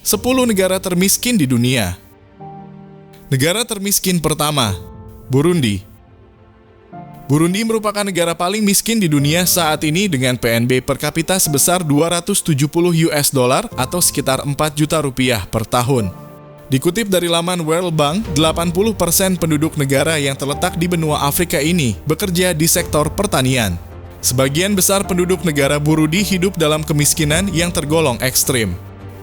10 negara termiskin di dunia. Negara termiskin pertama, Burundi. Burundi merupakan negara paling miskin di dunia saat ini dengan PNB per kapita sebesar 270 US dollar atau sekitar 4 juta rupiah per tahun. Dikutip dari laman World Bank, 80% penduduk negara yang terletak di benua Afrika ini bekerja di sektor pertanian. Sebagian besar penduduk negara Burundi hidup dalam kemiskinan yang tergolong ekstrim.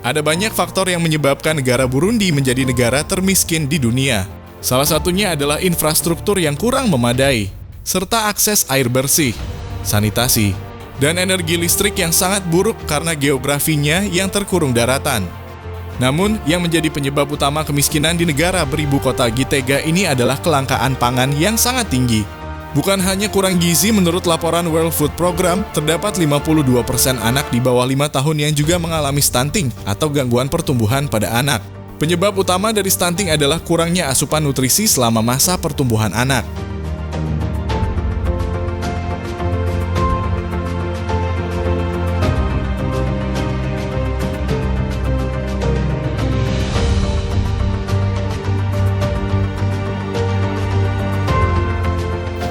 Ada banyak faktor yang menyebabkan negara Burundi menjadi negara termiskin di dunia. Salah satunya adalah infrastruktur yang kurang memadai, serta akses air bersih, sanitasi, dan energi listrik yang sangat buruk karena geografinya yang terkurung daratan. Namun, yang menjadi penyebab utama kemiskinan di negara beribu kota Gitega ini adalah kelangkaan pangan yang sangat tinggi. Bukan hanya kurang gizi, menurut laporan World Food Program, terdapat 52% anak di bawah 5 tahun yang juga mengalami stunting atau gangguan pertumbuhan pada anak. Penyebab utama dari stunting adalah kurangnya asupan nutrisi selama masa pertumbuhan anak.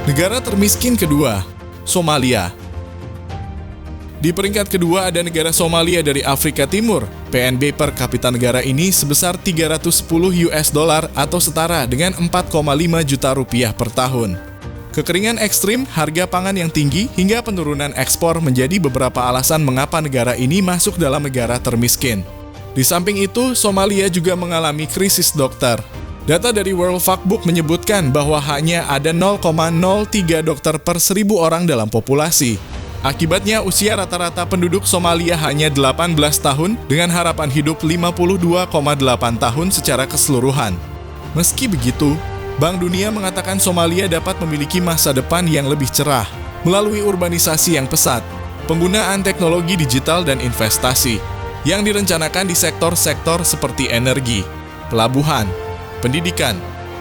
Negara termiskin kedua, Somalia. Di peringkat kedua ada negara Somalia dari Afrika Timur. PNB per kapita negara ini sebesar 310 US dollar atau setara dengan 4,5 juta rupiah per tahun. Kekeringan ekstrim, harga pangan yang tinggi, hingga penurunan ekspor menjadi beberapa alasan mengapa negara ini masuk dalam negara termiskin. Di samping itu, Somalia juga mengalami krisis dokter. Data dari World Factbook menyebutkan bahwa hanya ada 0,03 dokter per 1.000 orang dalam populasi. Akibatnya, usia rata-rata penduduk Somalia hanya 18 tahun dengan harapan hidup 52,8 tahun secara keseluruhan. Meski begitu, Bank Dunia mengatakan Somalia dapat memiliki masa depan yang lebih cerah melalui urbanisasi yang pesat, penggunaan teknologi digital dan investasi yang direncanakan di sektor-sektor seperti energi, pelabuhan, pendidikan,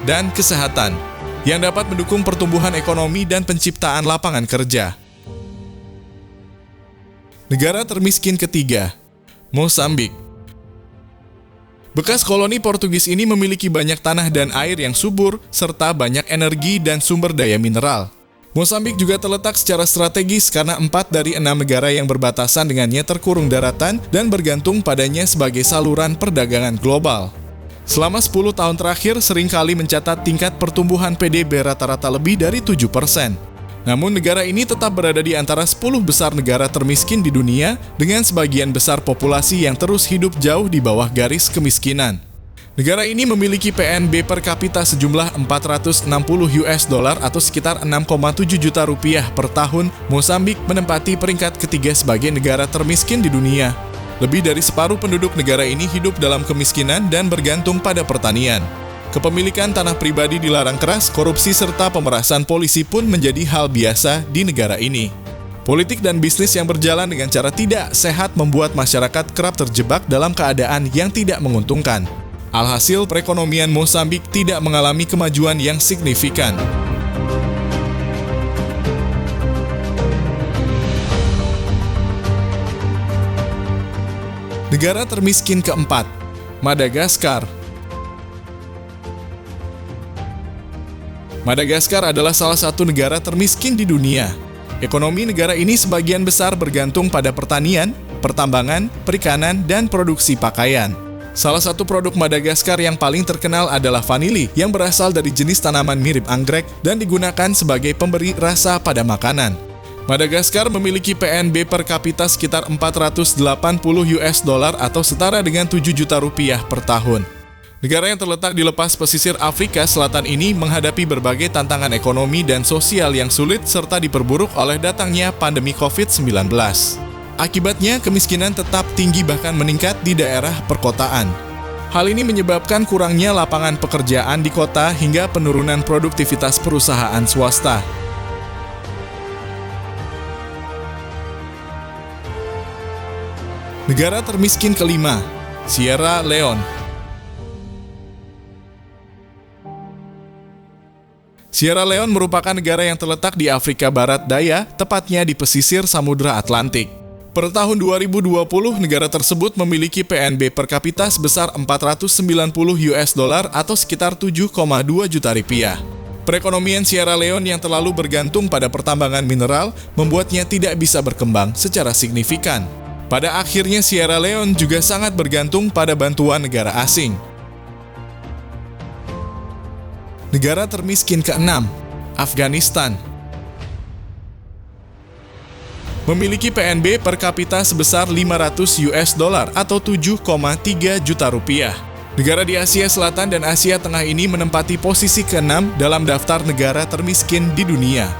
dan kesehatan yang dapat mendukung pertumbuhan ekonomi dan penciptaan lapangan kerja. Negara termiskin ketiga, Mozambik. Bekas koloni Portugis ini memiliki banyak tanah dan air yang subur, serta banyak energi dan sumber daya mineral. Mozambik juga terletak secara strategis karena 4 dari 6 negara yang berbatasan dengannya terkurung daratan dan bergantung padanya sebagai saluran perdagangan global. Selama 10 tahun terakhir seringkali mencatat tingkat pertumbuhan PDB rata-rata lebih dari 7%. Namun negara ini tetap berada di antara 10 besar negara termiskin di dunia dengan sebagian besar populasi yang terus hidup jauh di bawah garis kemiskinan. Negara ini memiliki PNB per kapita sejumlah 460 US dollar atau sekitar 6,7 juta rupiah per tahun. Mozambik menempati peringkat ketiga sebagai negara termiskin di dunia. Lebih dari separuh penduduk negara ini hidup dalam kemiskinan dan bergantung pada pertanian. Kepemilikan tanah pribadi dilarang keras, korupsi serta pemerasan polisi pun menjadi hal biasa di negara ini. Politik dan bisnis yang berjalan dengan cara tidak sehat membuat masyarakat kerap terjebak dalam keadaan yang tidak menguntungkan. Alhasil, perekonomian Mozambik tidak mengalami kemajuan yang signifikan. Negara termiskin keempat, Madagaskar. Madagaskar adalah salah satu negara termiskin di dunia. Ekonomi negara ini sebagian besar bergantung pada pertanian, pertambangan, perikanan, dan produksi pakaian. Salah satu produk Madagaskar yang paling terkenal adalah vanili yang berasal dari jenis tanaman mirip anggrek dan digunakan sebagai pemberi rasa pada makanan. Madagaskar memiliki PNB per kapita sekitar 480 US dollar atau setara dengan 7 juta rupiah per tahun. Negara yang terletak di lepas pesisir Afrika Selatan ini menghadapi berbagai tantangan ekonomi dan sosial yang sulit serta diperburuk oleh datangnya pandemi COVID-19. Akibatnya, kemiskinan tetap tinggi bahkan meningkat di daerah perkotaan. Hal ini menyebabkan kurangnya lapangan pekerjaan di kota hingga penurunan produktivitas perusahaan swasta. Negara termiskin kelima, Sierra Leone. Sierra Leone merupakan negara yang terletak di Afrika Barat Daya, tepatnya di pesisir Samudra Atlantik. Per tahun 2020, negara tersebut memiliki PNB per kapita sebesar 490 US dollar atau sekitar 7,2 juta rupiah. Perekonomian Sierra Leone yang terlalu bergantung pada pertambangan mineral membuatnya tidak bisa berkembang secara signifikan. Pada akhirnya Sierra Leone juga sangat bergantung pada bantuan negara asing. Negara termiskin ke-6, Afghanistan. Memiliki PNB per kapita sebesar 500 US dollar atau 7,3 juta rupiah. Negara di Asia Selatan dan Asia Tengah ini menempati posisi ke-6 dalam daftar negara termiskin di dunia.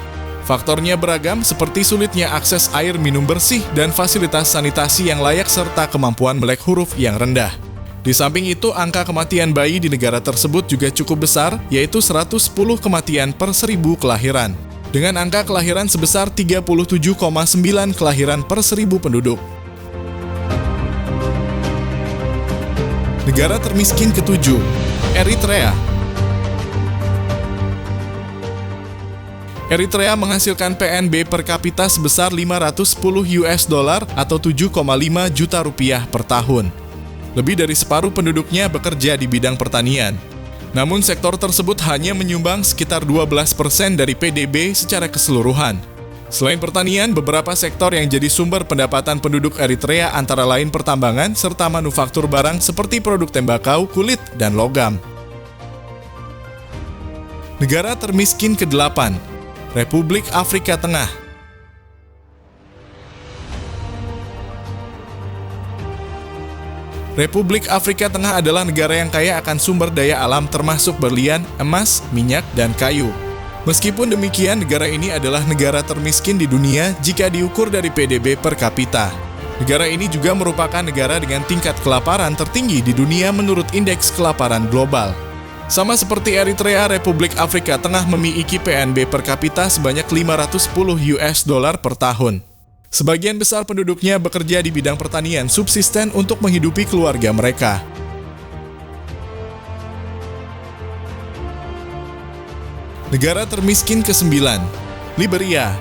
Faktornya beragam seperti sulitnya akses air minum bersih dan fasilitas sanitasi yang layak serta kemampuan melek huruf yang rendah. Di samping itu, angka kematian bayi di negara tersebut juga cukup besar, yaitu 110 kematian per 1000 kelahiran. Dengan angka kelahiran sebesar 37,9 kelahiran per 1000 penduduk. Negara termiskin ke-7, Eritrea. Eritrea menghasilkan PNB per kapita sebesar 510 US dollar atau 7,5 juta rupiah per tahun. Lebih dari separuh penduduknya bekerja di bidang pertanian. Namun sektor tersebut hanya menyumbang sekitar 12% dari PDB secara keseluruhan. Selain pertanian, beberapa sektor yang jadi sumber pendapatan penduduk Eritrea antara lain pertambangan serta manufaktur barang seperti produk tembakau, kulit, dan logam. Negara termiskin ke-8, Republik Afrika Tengah. Republik Afrika Tengah adalah negara yang kaya akan sumber daya alam termasuk berlian, emas, minyak, dan kayu. Meskipun demikian, negara ini adalah negara termiskin di dunia jika diukur dari PDB per kapita. Negara ini juga merupakan negara dengan tingkat kelaparan tertinggi di dunia menurut Indeks Kelaparan Global. Sama seperti Eritrea, Republik Afrika Tengah memiliki PNB per kapita sebanyak 510 US dollar per tahun. Sebagian besar penduduknya bekerja di bidang pertanian subsisten untuk menghidupi keluarga mereka. Negara termiskin ke-9, Liberia.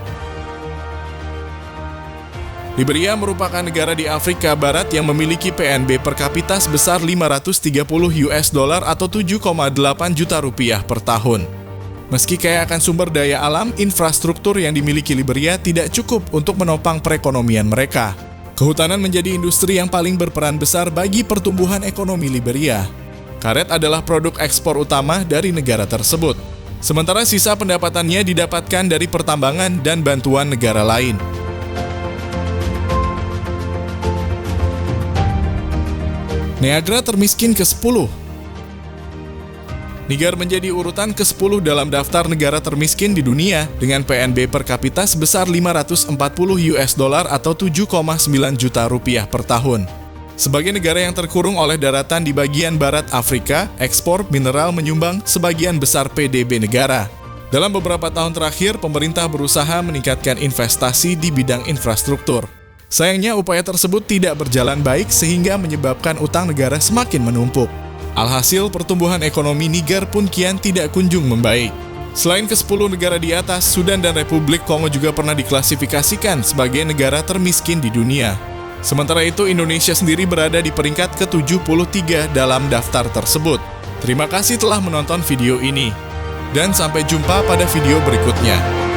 Liberia merupakan negara di Afrika Barat yang memiliki PNB per kapita sebesar 530 US dollar atau 7,8 juta rupiah per tahun. Meski kaya akan sumber daya alam, infrastruktur yang dimiliki Liberia tidak cukup untuk menopang perekonomian mereka. Kehutanan menjadi industri yang paling berperan besar bagi pertumbuhan ekonomi Liberia. Karet adalah produk ekspor utama dari negara tersebut. Sementara sisa pendapatannya didapatkan dari pertambangan dan bantuan negara lain. Niagara termiskin ke-10. Niger menjadi urutan ke-10 dalam daftar negara termiskin di dunia dengan PNB per kapita sebesar 540 US dollar atau 7,9 juta rupiah per tahun. Sebagai negara yang terkurung oleh daratan di bagian barat Afrika, ekspor mineral menyumbang sebagian besar PDB negara. Dalam beberapa tahun terakhir, pemerintah berusaha meningkatkan investasi di bidang infrastruktur. Sayangnya, upaya tersebut tidak berjalan baik sehingga menyebabkan utang negara semakin menumpuk. Alhasil, pertumbuhan ekonomi Niger pun kian tidak kunjung membaik. Selain ke-10 negara di atas, Sudan dan Republik Kongo juga pernah diklasifikasikan sebagai negara termiskin di dunia. Sementara itu, Indonesia sendiri berada di peringkat ke-73 dalam daftar tersebut. Terima kasih telah menonton video ini. Dan sampai jumpa pada video berikutnya.